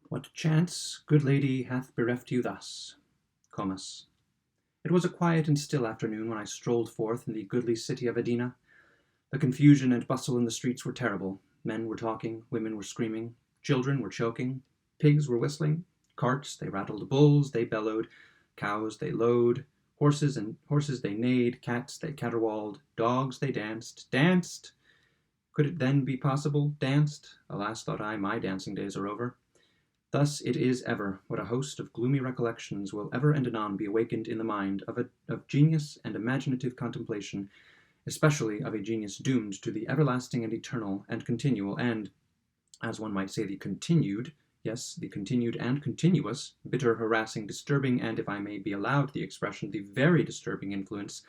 What chance, good lady, hath bereft you thus? Comus. It was a quiet and still afternoon when I strolled forth in the goodly city of Edina. The confusion and bustle in the streets were terrible. Men were talking, women were screaming, children were choking, pigs were whistling, carts they rattled, bulls they bellowed, cows they lowed, horses they neighed, cats they caterwauled, dogs they danced. Could it then be possible? Danced? Alas, thought I, my dancing days are over. Thus it is ever, what a host of gloomy recollections will ever and anon be awakened in the mind of genius and imaginative contemplation, especially of a genius doomed to the everlasting and eternal and continual and, as one might say, the continued, yes, the continued and continuous, bitter, harassing, disturbing, and, if I may be allowed the expression, the very disturbing influence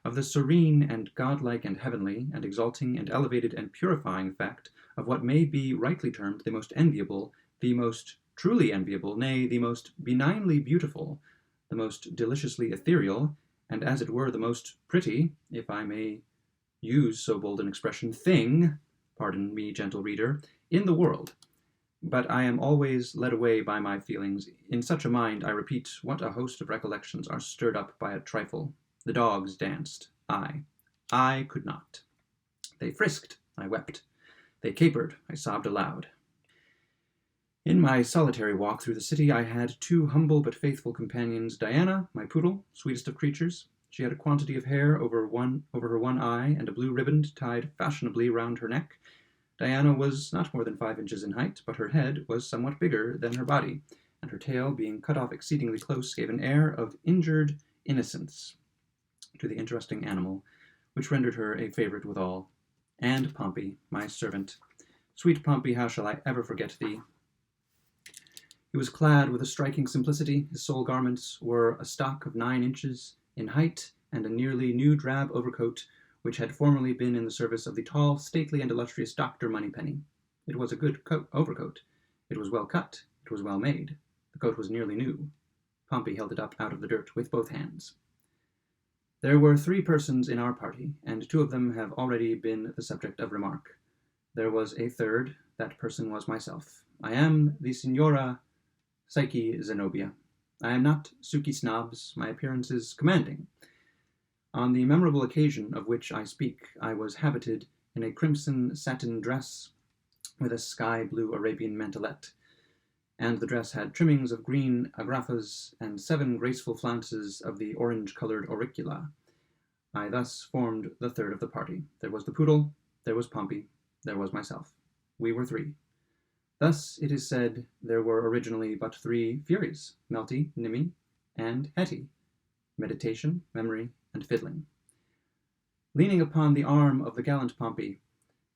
of the serene and godlike and heavenly and exalting and elevated and purifying fact of what may be rightly termed the most enviable, the most truly enviable, nay, the most benignly beautiful, the most deliciously ethereal, and as it were the most pretty, if I may use so bold an expression, thing, pardon me, gentle reader, in the world. But I am always led away by my feelings. In such a mind, I repeat, what a host of recollections are stirred up by a trifle. The dogs danced. I could not. They frisked. I wept. They capered. I sobbed aloud. In my solitary walk through the city, I had two humble but faithful companions, Diana, my poodle, sweetest of creatures. She had a quantity of hair over her one eye, and a blue riband tied fashionably round her neck. Diana was not more than 5 inches in height, but her head was somewhat bigger than her body, and her tail, being cut off exceedingly close, gave an air of injured innocence to the interesting animal, which rendered her a favorite with all. And Pompey, my servant. Sweet Pompey, how shall I ever forget thee? He was clad with a striking simplicity. His sole garments were a stock of 9 inches in height and a nearly new drab overcoat, which had formerly been in the service of the tall, stately, and illustrious Dr. Moneypenny. It was a good overcoat. It was well cut. It was well made. The coat was nearly new. Pompey held it up out of the dirt with both hands. There were 3 persons in our party, and 2 of them have already been the subject of remark. There was a third. That person was myself. I am the Signora Psyche Zenobia. I am not Suki Snobs. My appearance is commanding. On the memorable occasion of which I speak, I was habited in a crimson satin dress with a sky-blue Arabian mantelet, and the dress had trimmings of green agrafas and 7 graceful flounces of the orange-colored auricula. I thus formed the third of the party. There was the poodle, there was Pompey, there was myself. We were 3. Thus, it is said, there were originally but 3 Furies, Melty, Nimi, and Hetty, meditation, memory, and fiddling. Leaning upon the arm of the gallant Pompey,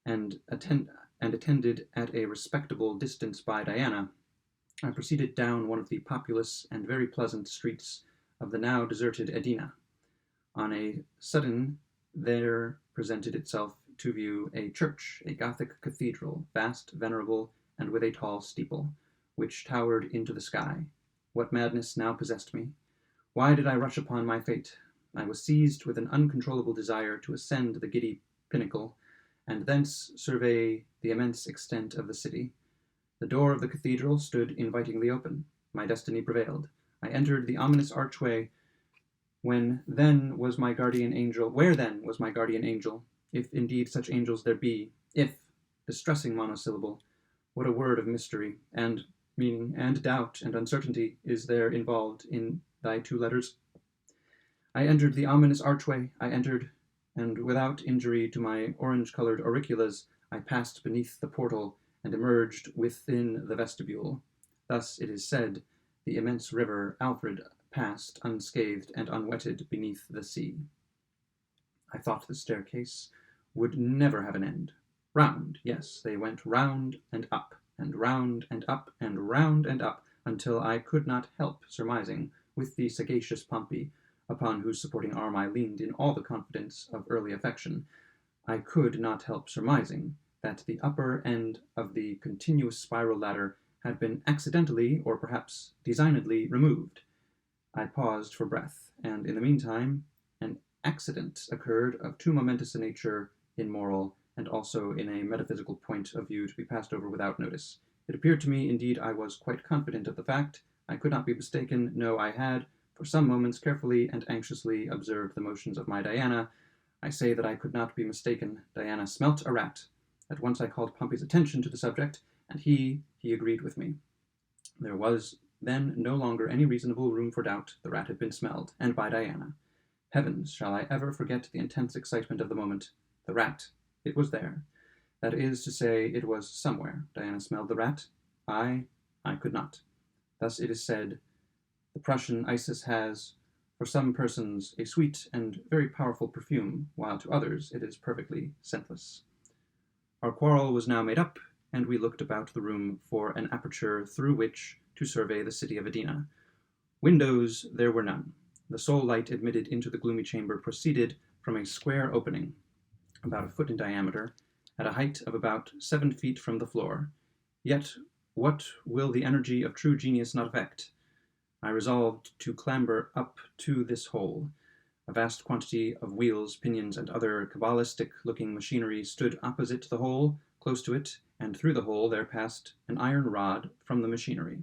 and attended at a respectable distance by Diana, I proceeded down one of the populous and very pleasant streets of the now deserted Edina. On a sudden there presented itself to view a church, a Gothic cathedral, vast, venerable, and with a tall steeple, which towered into the sky. What madness now possessed me? Why did I rush upon my fate? I was seized with an uncontrollable desire to ascend the giddy pinnacle, and thence survey the immense extent of the city. The door of the cathedral stood invitingly open. My destiny prevailed. I entered the ominous archway. Where then was my guardian angel, if indeed such angels there be, if, distressing monosyllable, what a word of mystery, and meaning, and doubt, and uncertainty is there involved in thy 2 letters? I entered the ominous archway, and without injury to my orange-colored auriculas, I passed beneath the portal, and emerged within the vestibule. Thus, it is said, the immense river Alfred passed unscathed and unwetted beneath the sea. I thought the staircase would never have an end. Round, yes, they went round and up, and round and up, and round and up, until I could not help surmising, with the sagacious Pompey, upon whose supporting arm I leaned in all the confidence of early affection, I could not help surmising that the upper end of the continuous spiral ladder had been accidentally, or perhaps designedly, removed. I paused for breath, and in the meantime an accident occurred of too momentous a nature in moral and also in a metaphysical point of view to be passed over without notice. It appeared to me, indeed I was quite confident of the fact, I could not be mistaken, no, I had, for some moments, carefully and anxiously observed the motions of my Diana. I say that I could not be mistaken. Diana smelt a rat. At once I called Pompey's attention to the subject, and he agreed with me. There was then no longer any reasonable room for doubt. The rat had been smelled, and by Diana. Heavens, shall I ever forget the intense excitement of the moment? The rat. It was there. That is to say, it was somewhere. Diana smelled the rat. I could not. Thus it is said, the Prussian Isis has, for some persons, a sweet and very powerful perfume, while to others it is perfectly scentless. Our quarrel was now made up, and we looked about the room for an aperture through which to survey the city of Edina. Windows there were none. The sole light admitted into the gloomy chamber proceeded from a square opening, about a foot in diameter, at a height of about 7 feet from the floor. Yet what will the energy of true genius not effect? I resolved to clamber up to this hole. A vast quantity of wheels, pinions, and other cabalistic-looking machinery stood opposite the hole, close to it, and through the hole there passed an iron rod from the machinery.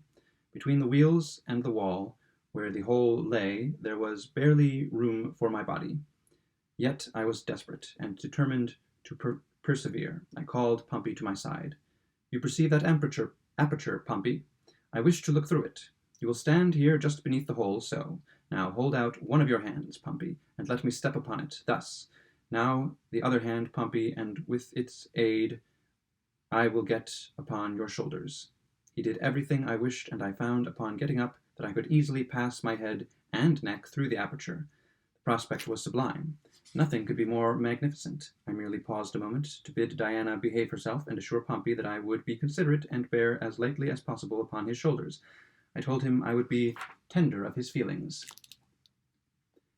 Between the wheels and the wall, where the hole lay, there was barely room for my body. Yet I was desperate, and determined to persevere. I called Pompey to my side. You perceive that aperture, Pompey? I wish to look through it. You will stand here just beneath the hole, so. Now hold out one of your hands, Pompey, and let me step upon it, thus. Now the other hand, Pompey, and with its aid I will get upon your shoulders. He did everything I wished, and I found, upon getting up, that I could easily pass my head and neck through the aperture. The prospect was sublime. Nothing could be more magnificent. I merely paused a moment to bid Diana behave herself and assure Pompey that I would be considerate and bear as lightly as possible upon his shoulders. I told him I would be tender of his feelings.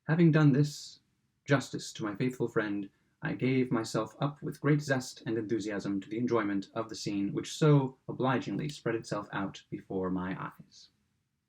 Having done this justice to my faithful friend, I gave myself up with great zest and enthusiasm to the enjoyment of the scene which so obligingly spread itself out before my eyes.